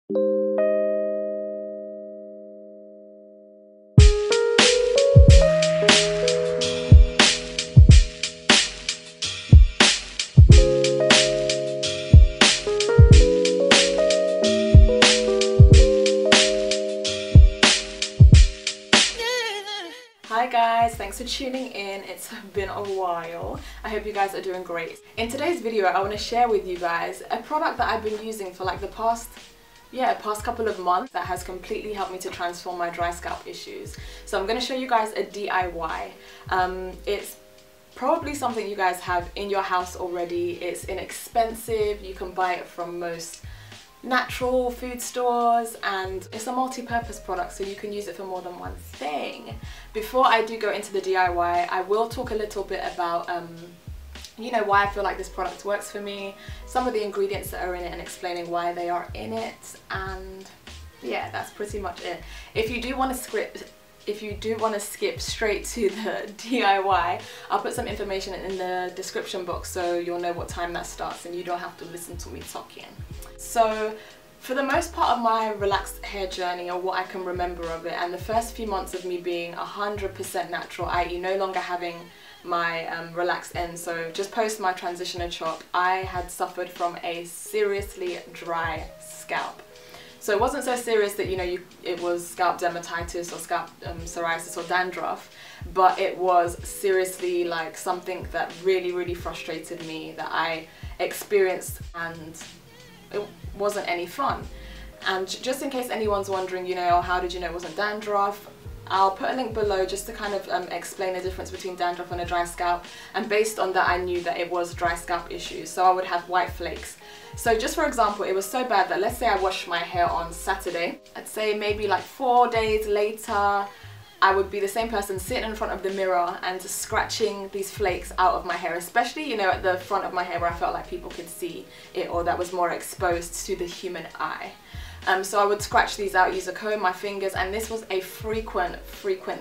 Hi guys, thanks for tuning in. It's been a while. I hope you guys are doing great. In today's video, I want to share with you guys a product that I've been using for like the past couple of months that has completely helped me to transform my dry scalp issues. So I'm going to show you guys a DIY. It's probably something you guys have in your house already. It's inexpensive. You can buy it from most natural food stores, and it's a multi-purpose product, so you can use it for more than one thing. Before I do go into the DIY, I will talk a little bit about you know, why I feel like this product works for me, some of the ingredients that are in it, and explaining why they are in it. And yeah, that's pretty much it. If you do want to skip straight to the DIY, I'll put some information in the description box so you'll know what time that starts and you don't have to listen to me talking. So for the most part of my relaxed hair journey, or what I can remember of it, and the first few months of me being 100% natural, i.e. no longer having my relaxed ends, so just post my transitioner chop, I had suffered from a seriously dry scalp. So it wasn't so serious that, you know, it was scalp dermatitis or scalp psoriasis or dandruff, but it was seriously like something that really frustrated me, that I experienced, and it wasn't any fun. And just in case anyone's wondering, you know, how did you know it wasn't dandruff, I'll put a link below just to kind of explain the difference between dandruff and a dry scalp. And based on that, I knew that it was dry scalp issues, so I would have white flakes. So just for example, it was so bad that, let's say I washed my hair on Saturday, I'd say maybe like 4 days later, I would be the same person sitting in front of the mirror and scratching these flakes out of my hair, especially, you know, at the front of my hair where I felt like people could see it, or that was more exposed to the human eye. So I would scratch these out, use a comb, my fingers, and this was a frequent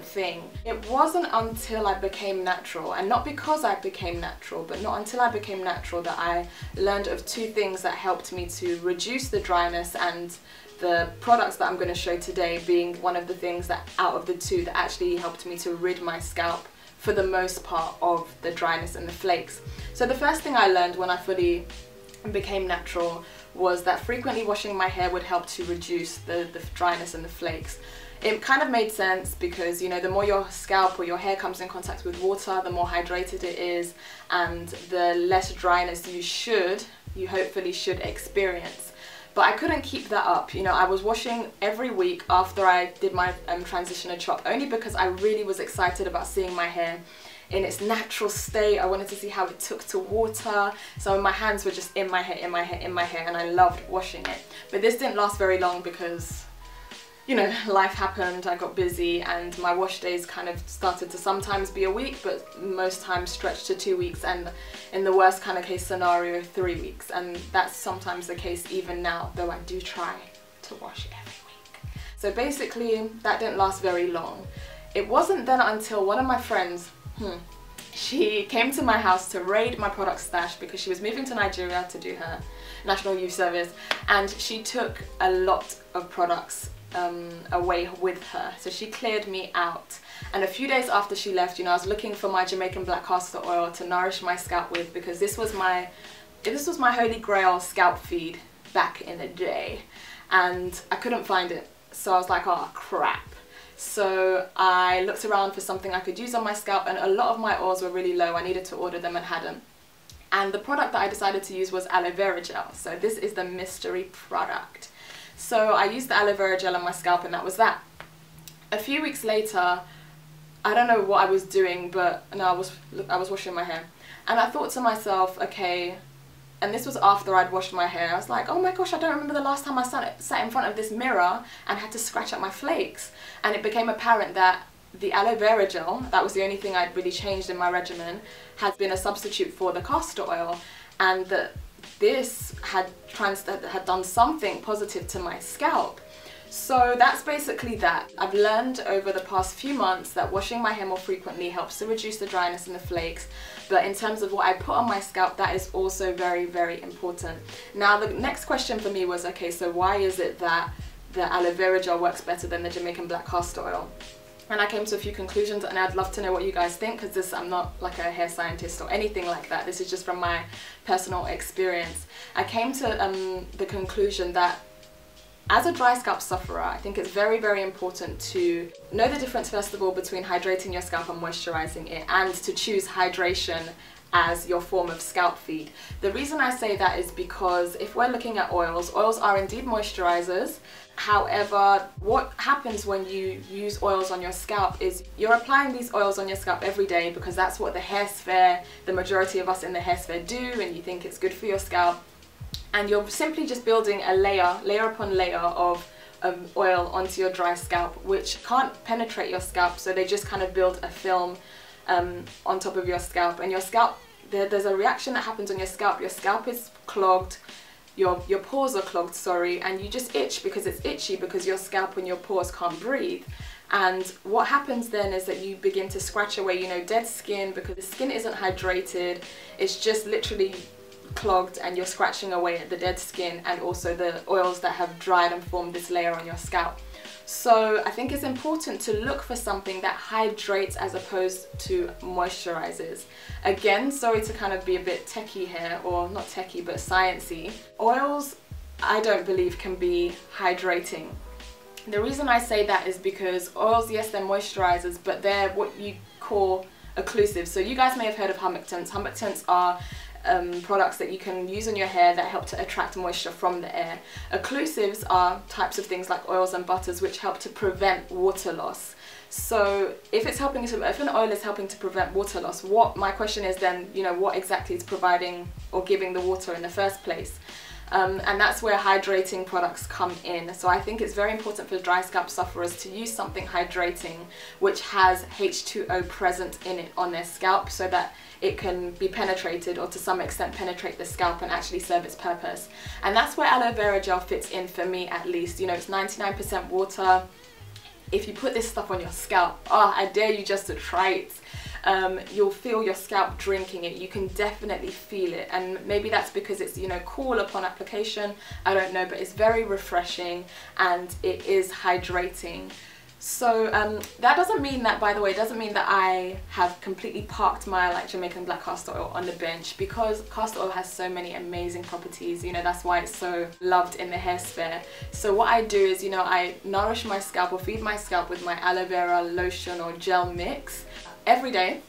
thing. It wasn't until I became natural, and not because I became natural, but not until I became natural, that I learned of two things that helped me to reduce the dryness, and the products that I'm going to show today being one of the things that, out of the two, that actually helped me to rid my scalp for the most part of the dryness and the flakes. So the first thing I learned when I fully became natural was that frequently washing my hair would help to reduce the dryness and the flakes. It kind of made sense because, you know, the more your scalp or your hair comes in contact with water, the more hydrated it is, and the less dryness you hopefully should experience. But I couldn't keep that up. You know, I was washing every week after I did my transitioner chop, only because I really was excited about seeing my hair in its natural state. I wanted to see how it took to water, so my hands were just in my hair, and I loved washing it. But this didn't last very long because, you know, life happened, I got busy, and my wash days kind of started to sometimes be a week, but most times stretched to 2 weeks, and in the worst kind of case scenario, 3 weeks. And that's sometimes the case even now, though I do try to wash every week. So basically that didn't last very long. It wasn't then until one of my friends, she came to my house to raid my product stash because she was moving to Nigeria to do her National Youth Service, and she took a lot of products away with her, so she cleared me out. And a few days after she left, you know, I was looking for my Jamaican black castor oil to nourish my scalp with, because this was my holy grail scalp feed back in the day, and I couldn't find it. So I was like, oh crap. So I looked around for something I could use on my scalp, and a lot of my oils were really low. I needed to order them and hadn't. And the product that I decided to use was aloe vera gel. So this is the mystery product. So I used the aloe vera gel on my scalp, and that was that. A few weeks later, I don't know what I was doing, but no, I was washing my hair, and I thought to myself, okay, and this was after I'd washed my hair, I was like, oh my gosh, I don't remember the last time I sat in front of this mirror and had to scratch out my flakes. And it became apparent that the aloe vera gel, that was the only thing I'd really changed in my regimen, had been a substitute for the castor oil, and that this had done something positive to my scalp. So that's basically that. I've learned over the past few months that washing my hair more frequently helps to reduce the dryness and the flakes, but in terms of what I put on my scalp, that is also very, very important. Now the next question for me was, okay, so why is it that the aloe vera gel works better than the Jamaican black castor oil? And I came to a few conclusions, and I'd love to know what you guys think, because I'm not like a hair scientist or anything like that. This is just from my personal experience. I came to the conclusion that as a dry scalp sufferer, I think it's very, very important to know the difference, first of all, between hydrating your scalp and moisturizing it, and to choose hydration as your form of scalp feed. The reason I say that is because if we're looking at oils are indeed moisturizers. However, what happens when you use oils on your scalp is you're applying these oils on your scalp every day because that's what the hair sphere, the majority of us in the hair sphere do, and you think it's good for your scalp. And you're simply just building a layer upon layer of oil onto your dry scalp, which can't penetrate your scalp, so they just kind of build a film on top of your scalp. And your scalp, there's a reaction that happens on your scalp is clogged, your pores are clogged, sorry, and you just itch because it's itchy, because your scalp and your pores can't breathe. And what happens then is that you begin to scratch away, you know, dead skin, because the skin isn't hydrated, it's just literally clogged, and you're scratching away at the dead skin and also the oils that have dried and formed this layer on your scalp. So I think it's important to look for something that hydrates as opposed to moisturizes. Again, sorry to kind of be a bit techie here, or not techie but sciencey. Oils, I don't believe, can be hydrating. The reason I say that is because oils, yes, they're moisturizers, but they're what you call occlusives. So you guys may have heard of humectants. Humectants are products that you can use on your hair that help to attract moisture from the air. Occlusives are types of things like oils and butters which help to prevent water loss. So if an oil is helping to prevent water loss, my question is then, you know, what exactly is providing or giving the water in the first place? And that's where hydrating products come in. So I think it's very important for dry scalp sufferers to use something hydrating which has H2O present in it on their scalp, so that it can be penetrated, or to some extent penetrate the scalp and actually serve its purpose. And that's where aloe vera gel fits in, for me at least. You know, it's 99% water. If you put this stuff on your scalp, I dare you just to try it. You'll feel your scalp drinking it. You can definitely feel it, and maybe that's because it's, you know, cool upon application, I don't know, but it's very refreshing and it is hydrating. So that doesn't mean that, by the way, doesn't mean that I have completely parked my like Jamaican black castor oil on the bench, because castor oil has so many amazing properties. You know, that's why it's so loved in the hair sphere. So what I do is, you know, I nourish my scalp or feed my scalp with my aloe vera lotion or gel mix every day,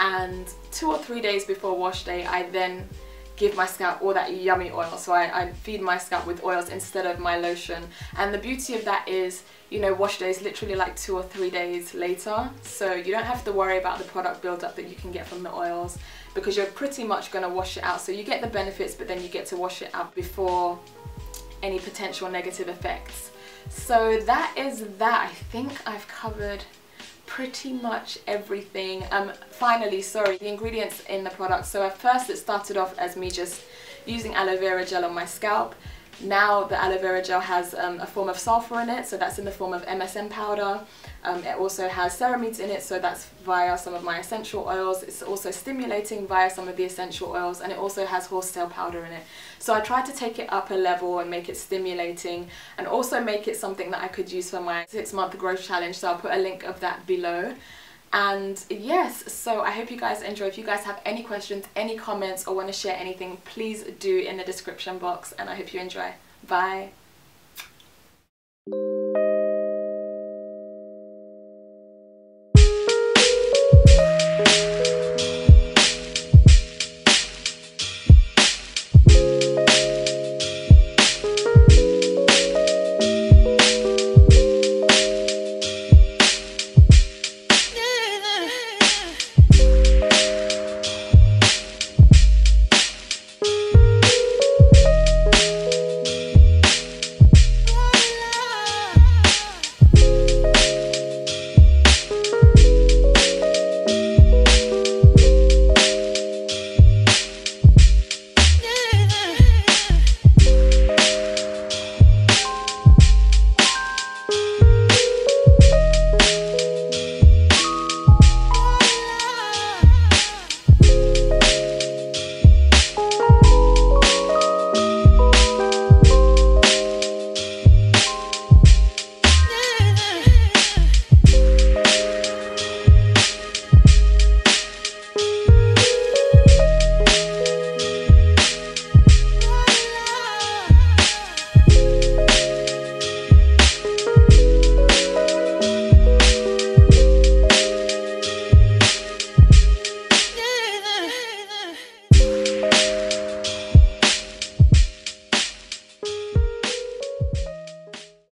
and 2 or 3 days before wash day I then give my scalp all that yummy oil. So I feed my scalp with oils instead of my lotion. And the beauty of that is, you know, wash day is literally like 2 or 3 days later, so you don't have to worry about the product buildup that you can get from the oils, because you're pretty much going to wash it out. So you get the benefits, but then you get to wash it out before any potential negative effects. So that is that. I think I've covered pretty much everything. Finally, sorry, the ingredients in the product. So at first it started off as me just using aloe vera gel on my scalp. Now the aloe vera gel has a form of sulfur in it, so that's in the form of MSM powder. It also has ceramides in it, so that's via some of my essential oils. It's also stimulating via some of the essential oils, and it also has horsetail powder in it. So I tried to take it up a level and make it stimulating, and also make it something that I could use for my 6-month growth challenge, so I'll put a link of that below. And yes, so I hope you guys enjoy. If you guys have any questions, any comments, or want to share anything, please do in the description box, and I hope you enjoy. Bye.